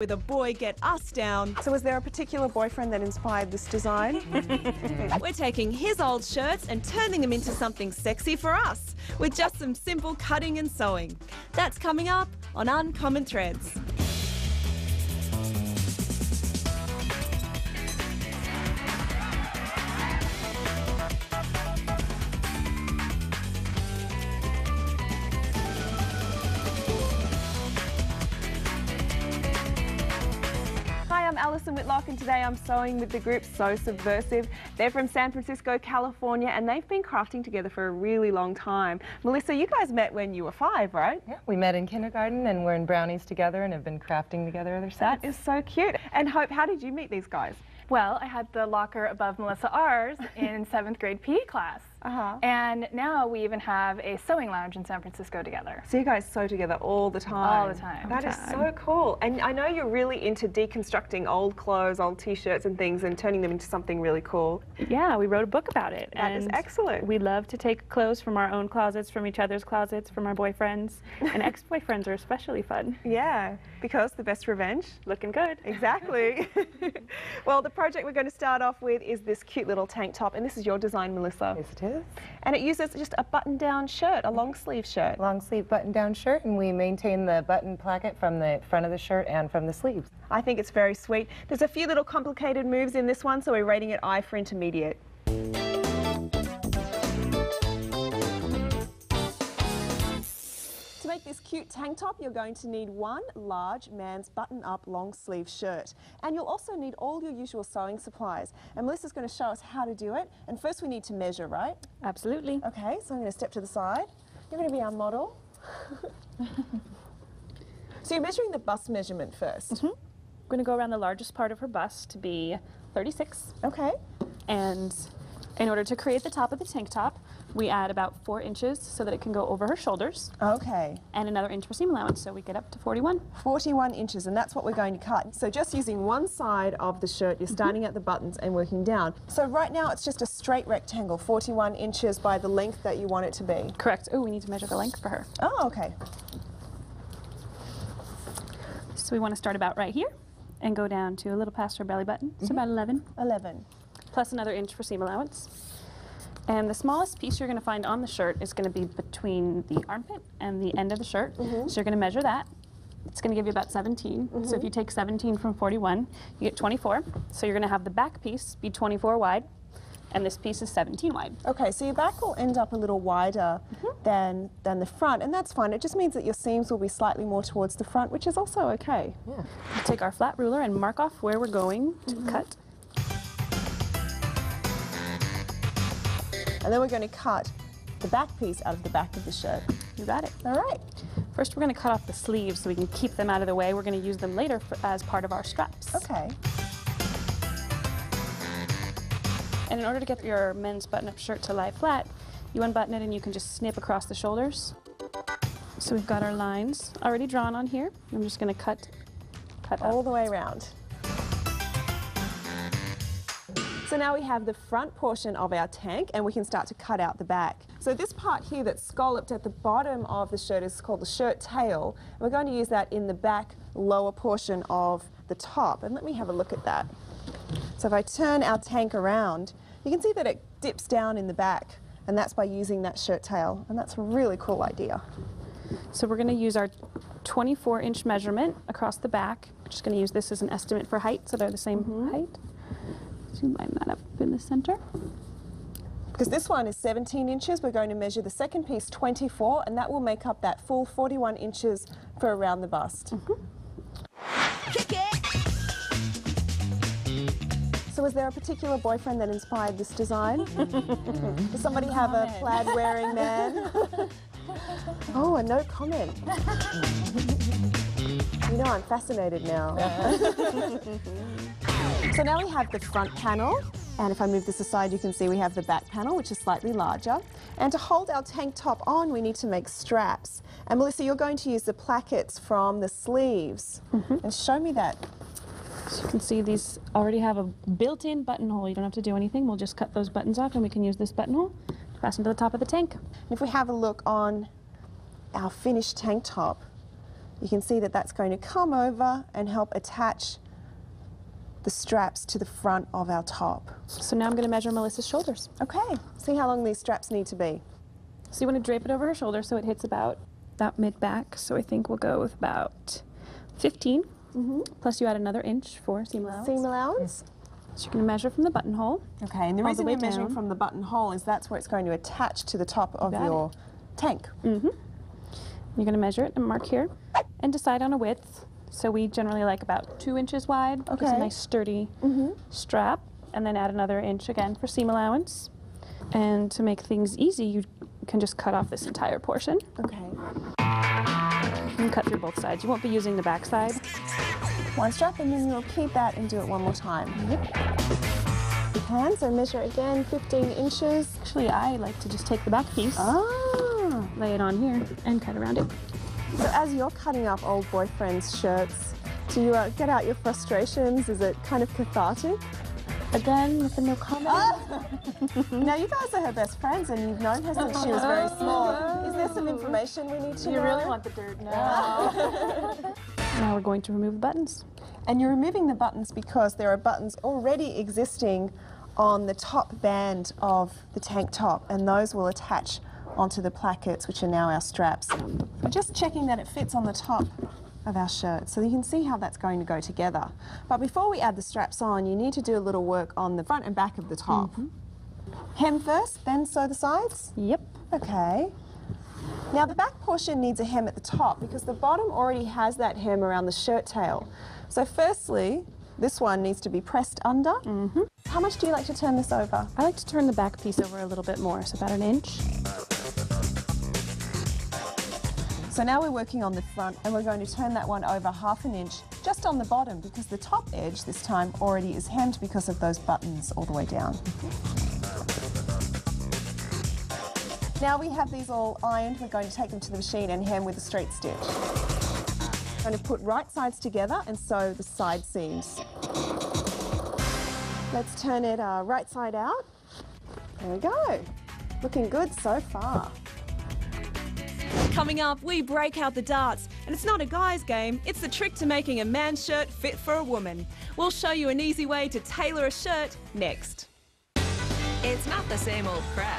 With a boy get us down. So was there a particular boyfriend that inspired this design? We're taking his old shirts and turning them into something sexy for us with just some simple cutting and sewing. That's coming up on Uncommon Threads. Hi, I'm Alison Whitlock and today I'm sewing with the group Sew Subversive. They're from San Francisco, California, and they've been crafting together for a really long time. Melissa, you guys met when you were 5, right? Yeah, we met in kindergarten and we're in brownies together and have been crafting together ever since. That is so cute. And Hope, how did you meet these guys? Well, I had the locker above Melissa R's in 7th grade PE class. And now we even have a sewing lounge in San Francisco together. So you guys sew together all the time? All the time. That is so cool. And I know you're really into deconstructing old clothes, old t-shirts and things and turning them into something really cool. Yeah, we wrote a book about it. That is excellent. We love to take clothes from our own closets, from each other's closets, from our boyfriends. And ex-boyfriends are especially fun. Yeah, because the best revenge. Looking good. Exactly. Well, the project we're going to start off with is this cute little tank top, and this is your design, Melissa. Yes, it is. And it uses just a button-down shirt, a long-sleeve shirt. Long sleeve button-down shirt, and we maintain the button placket from the front of the shirt and from the sleeves. I think it's very sweet. There's a few little complicated moves in this one, so we're rating it I for intermediate. To make this cute tank top, you're going to need one large man's button-up long-sleeve shirt. And you'll also need all your usual sewing supplies. And Melissa's going to show us how to do it. And first we need to measure, right? Absolutely. Okay, so I'm going to step to the side. You're going to be our model. So you're measuring the bust measurement first. We're going to go around the largest part of her bust to be 36. Okay. And in order to create the top of the tank top, we add about 4 inches so that it can go over her shoulders. Okay. And another inch for seam allowance, so we get up to 41. 41 inches, and that's what we're going to cut. So just using one side of the shirt, you're starting at the buttons and working down. So right now it's just a straight rectangle, 41 inches by the length that you want it to be. Correct. Oh, we need to measure the length for her. Oh, okay. So we want to start about right here and go down to a little past her belly button. So about 11. 11. Plus another inch for seam allowance. And the smallest piece you're going to find on the shirt is going to be between the armpit and the end of the shirt. So you're going to measure that. It's going to give you about 17. So if you take 17 from 41, you get 24. So you're going to have the back piece be 24 wide, and this piece is 17 wide. Okay, so your back will end up a little wider than the front, and that's fine. It just means that your seams will be slightly more towards the front, which is also okay. Yeah. We'll take our flat ruler and mark off where we're going to cut. And then we're going to cut the back piece out of the back of the shirt. You got it. All right. First, we're going to cut off the sleeves so we can keep them out of the way. We're going to use them later as part of our straps. Okay. And in order to get your men's button-up shirt to lie flat, you unbutton it and you can just snip across the shoulders. So we've got our lines already drawn on here. I'm just going to cut All up. the way around. So now we have the front portion of our tank and we can start to cut out the back. So this part here that's scalloped at the bottom of the shirt is called the shirt tail. We're going to use that in the back lower portion of the top. And let me have a look at that. So if I turn our tank around, you can see that it dips down in the back, and that's by using that shirt tail. And that's a really cool idea. So we're going to use our 24-inch measurement across the back. We're just going to use this as an estimate for height, so they're the same height. So line that up in the center. Because this one is 17 inches, we're going to measure the second piece 24, and that will make up that full 41 inches for around the bust. Kick it! So was there a particular boyfriend that inspired this design? Does somebody have a plaid-wearing man? Oh, a no comment. You know, I'm fascinated now. So now we have the front panel, and if I move this aside, you can see we have the back panel, which is slightly larger. And to hold our tank top on, we need to make straps. And Melissa, you're going to use the plackets from the sleeves. And show me that. So you can see these already have a built-in buttonhole. You don't have to do anything. We'll just cut those buttons off and we can use this buttonhole to fasten to the top of the tank. And if we have a look on our finished tank top, you can see that that's going to come over and help attach the straps to the front of our top. So now I'm going to measure Melissa's shoulders. Okay, see how long these straps need to be. So you want to drape it over her shoulder so it hits about mid-back. So I think we'll go with about 15. Plus you add another inch for seam allowance. Seam allowance. So you're going to measure from the buttonhole. Okay, and the all reason the way you're measuring down. from the buttonhole is that's where it's going to attach to the top of got your tank. You're going to measure it and mark here and decide on a width. So we generally like about 2 inches wide. Gives a Okay. nice sturdy strap, and then add another inch again for seam allowance. And to make things easy, you can just cut off this entire portion. Okay. And cut through both sides. You won't be using the back side. One strap, and then you'll keep that and do it one more time. Yep. You can, so measure again, 15 inches. Actually, I like to just take the back piece, Ah. lay it on here, and cut around it. So as you're cutting up old boyfriend's shirts, do you get out your frustrations? Is it kind of cathartic? Again, with the no comment. Now, you guys are her best friends, and you've known her since she was very small. Is there some information we need to know? You really want the dirt now. Now we're going to remove the buttons. And you're removing the buttons because there are buttons already existing on the top band of the tank top, and those will attach onto the plackets, which are now our straps. We're just checking that it fits on the top of our shirt, so you can see how that's going to go together. But before we add the straps on, you need to do a little work on the front and back of the top. Hem first, then sew the sides? Yep. Okay. Now the back portion needs a hem at the top because the bottom already has that hem around the shirt tail. So firstly, this one needs to be pressed under. How much do you like to turn this over? I like to turn the back piece over a little bit more, so about 1 inch. So now we're working on the front, and we're going to turn that one over 1/2 inch just on the bottom because the top edge this time already is hemmed because of those buttons all the way down. Now we have these all ironed, we're going to take them to the machine and hem with a straight stitch. I'm going to put right sides together and sew the side seams. Let's turn it right side out. There we go. Looking good so far. Coming up, we break out the darts. And it's not a guy's game, it's the trick to making a man's shirt fit for a woman. We'll show you an easy way to tailor a shirt next. It's not the same old crap.